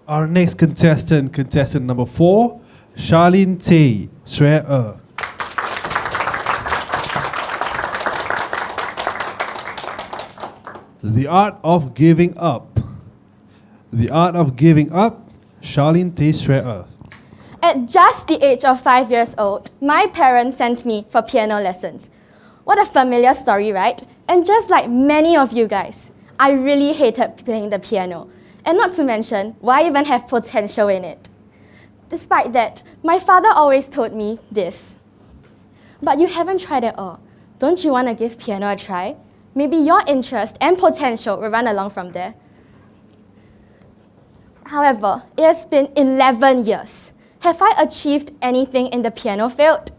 Our next contestant, contestant number 4, Charlene Tay, Sue. The Art of Giving Up. The Art of Giving Up, Charlene Tay, Sue. At just the age of 5 years old, my parents sent me for piano lessons. What a familiar story, right? And just like many of you guys, I really hated playing the piano. And not to mention, why even have potential in it? Despite that, my father always told me this. But you haven't tried at all. Don't you want to give piano a try? Maybe your interest and potential will run along from there. However, it has been 11 years. Have I achieved anything in the piano field?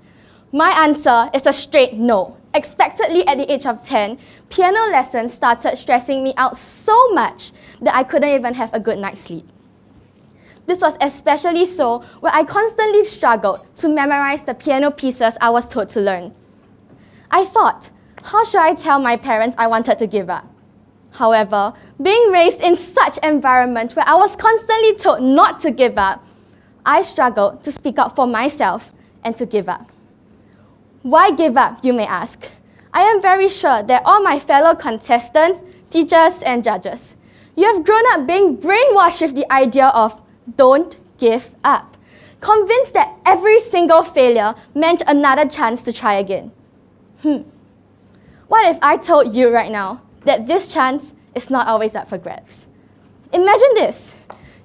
My answer is a straight no. Expectedly at the age of 10, piano lessons started stressing me out so much that I couldn't even have a good night's sleep. This was especially so where I constantly struggled to memorize the piano pieces I was told to learn. I thought, how should I tell my parents I wanted to give up? However, being raised in such an environment where I was constantly told not to give up, I struggled to speak up for myself and to give up. Why give up, you may ask? I am very sure that all my fellow contestants, teachers, and judges, you have grown up being brainwashed with the idea of don't give up, convinced that every single failure meant another chance to try again. What if I told you right now that this chance is not always up for grabs? Imagine this.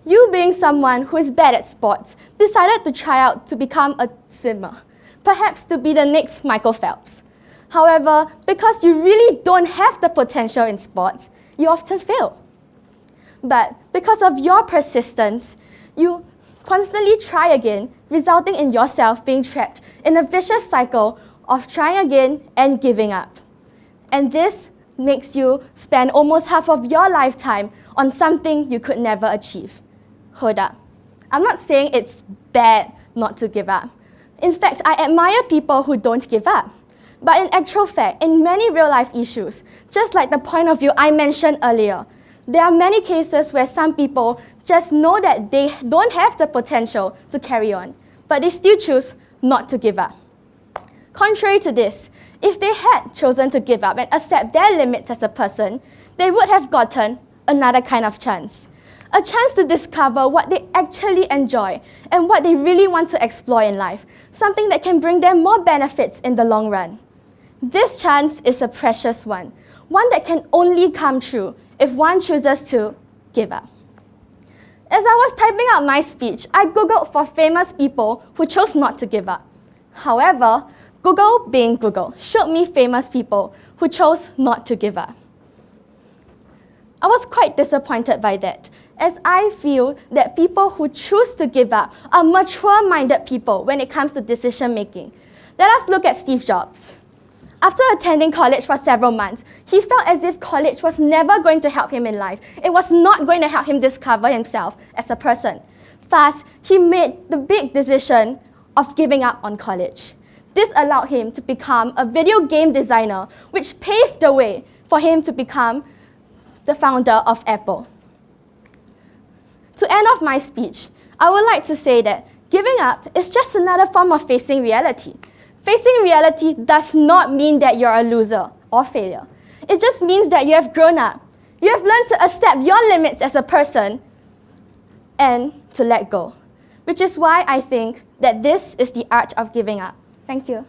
You being someone who is bad at sports decided to try out to become a swimmer, perhaps to be the next Michael Phelps. However, because you really don't have the potential in sports, you often fail. But because of your persistence, you constantly try again, resulting in yourself being trapped in a vicious cycle of trying again and giving up. And this makes you spend almost half of your lifetime on something you could never achieve. Hold up. I'm not saying it's bad not to give up. In fact, I admire people who don't give up. But in actual fact, in many real-life issues, just like the point of view I mentioned earlier, there are many cases where some people just know that they don't have the potential to carry on, but they still choose not to give up. Contrary to this, if they had chosen to give up and accept their limits as a person, they would have gotten another kind of chance. A chance to discover what they actually enjoy and what they really want to explore in life, something that can bring them more benefits in the long run. This chance is a precious one that can only come true if one chooses to give up. As I was typing out my speech, I Googled for famous people who chose not to give up. However, Google, being Google, showed me famous people who chose not to give up. I was quite disappointed by that, as I feel that people who choose to give up are mature-minded people when it comes to decision-making. Let us look at Steve Jobs. After attending college for several months, he felt as if college was never going to help him in life. It was not going to help him discover himself as a person. Thus, he made the big decision of giving up on college. This allowed him to become a video game designer, which paved the way for him to become the founder of Apple. To end off my speech, I would like to say that giving up is just another form of facing reality. Facing reality does not mean that you're a loser or failure. It just means that you have grown up. You have learned to accept your limits as a person and to let go, which is why I think that this is the art of giving up. Thank you.